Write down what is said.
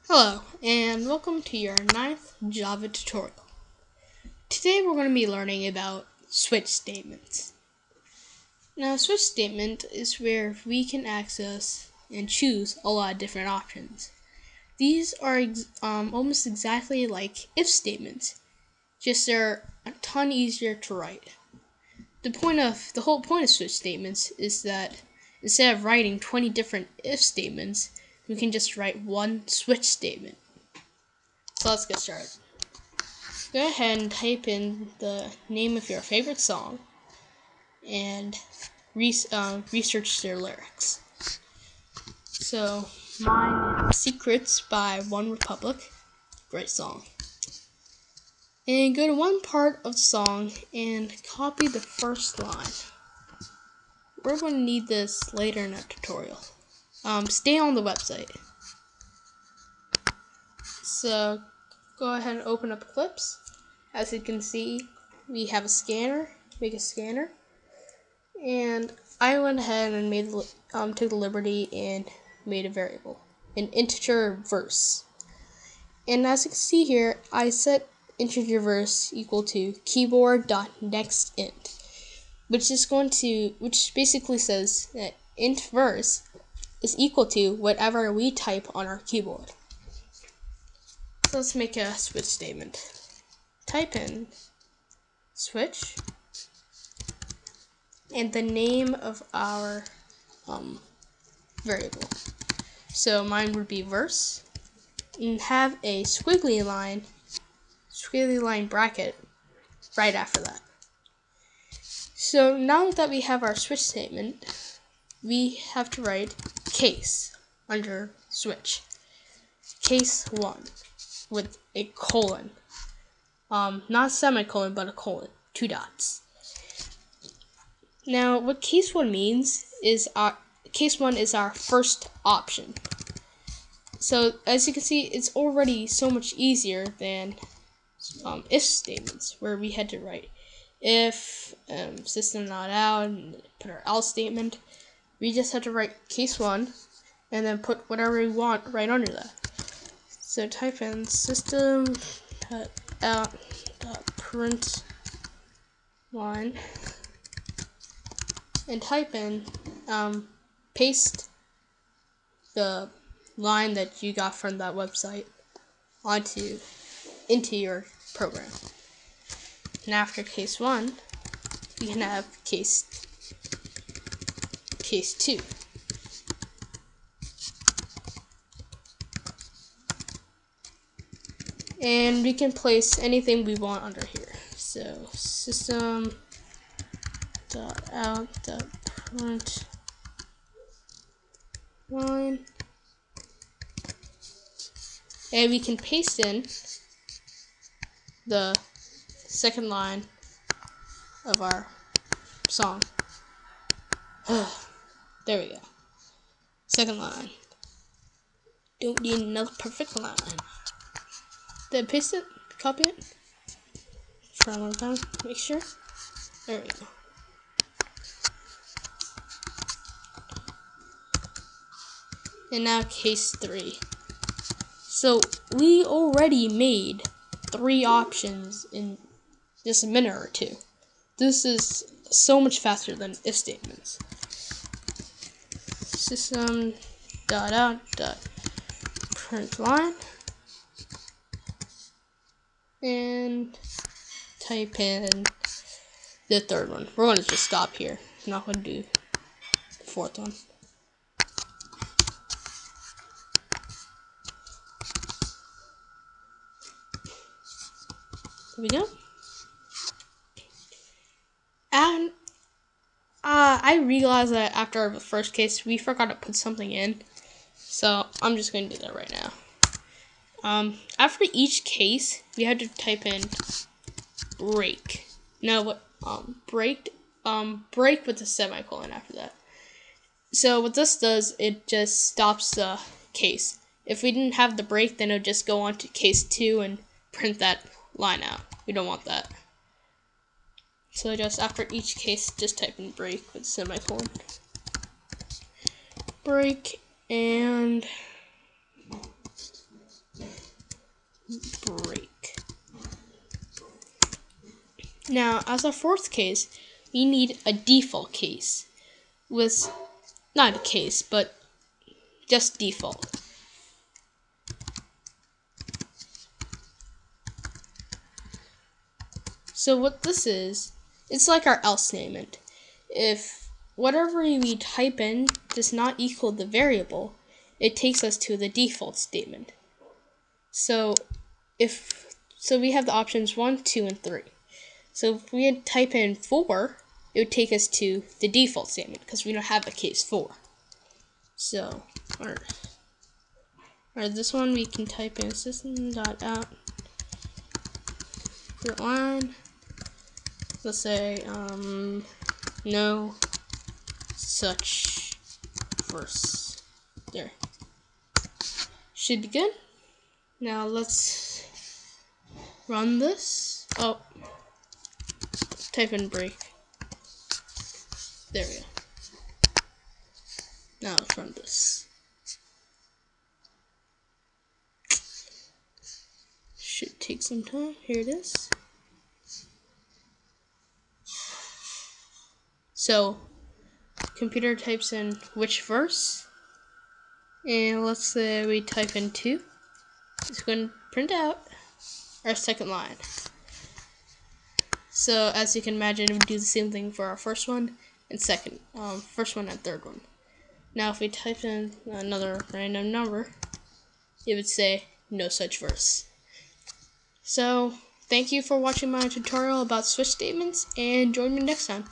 Hello, and welcome to your 9th Java tutorial. Today we're going to be learning about switch statements. Now, a switch statement is where we can access and choose a lot of different options. These are almost exactly like if statements, just they're a ton easier to write. The whole point of switch statements is that instead of writing 20 different if statements, we can just write one switch statement. So let's get started. Go ahead and type in the name of your favorite song and research their lyrics. So mine is Secrets by OneRepublic. Great song. And go to one part of the song and copy the first line. We're going to need this later in our tutorial. Stay on the website. So go ahead and open up Eclipse. As you can see, we have a scanner. Make a scanner. And I went ahead and took the liberty and made a variable, an integer verse. And as you can see here, I set integer verse equal to keyboard.nextInt, which basically says that int verse is equal to whatever we type on our keyboard. So let's make a switch statement. Type in switch and the name of our variable. So mine would be verse, and have a squiggly line bracket right after that. So now that we have our switch statement, we have to write case under switch. Case 1 with a colon. Not a semicolon, but a colon. 2 dots. Now, what case 1 means is case 1 is our first option. So, as you can see, it's already so much easier than if statements, where we had to write if system not out and put our else statement. We just had to write case 1 and then put whatever we want right under that. So type in system.out.println and type in paste the line that you got from that website into your program. And after case 1, you can have case 2. And we can place anything we want under here. So system.out.println, and we can paste in the second line of our song. There we go. Second line. Don't need another perfect line. Then paste it, copy it. Try one more time, make sure. There we go. And now case 3. So we already made 3 options in just a minute or two. This is so much faster than if statements. System.out.println and type in the third one. We're going to just stop here. I'm not going to do the fourth one. There we go. And I realized that after the first case, we forgot to put something in. So I'm just going to do that right now. After each case, we had to type in break. No, what? Break with a semicolon after that. So what this does, it just stops the case. If we didn't have the break, then it would just go on to case 2 and print that line out. We don't want that. So just after each case, just type in break with semicolon. Break, and break. Now, as our fourth case, we need a default case with, not a case, but just default. So what this is, it's like our else statement. If whatever we type in does not equal the variable, it takes us to the default statement. So we have the options 1, 2, and 3. So if we had type in 4, it would take us to the default statement because we don't have a case 4. So, or this one we can type in system.out for line. Let's say no such verse. There. Should be good. Now let's run this. Oh, type in break. There we go. Now let's run this. Should take some time. Here it is. So, computer types in which verse, and let's say we type in 2. It's going to print out our second line. So, as you can imagine, it would do the same thing for our first one and second, first one and third one. Now, if we type in another random number, it would say no such verse. So, thank you for watching my tutorial about switch statements, and join me next time.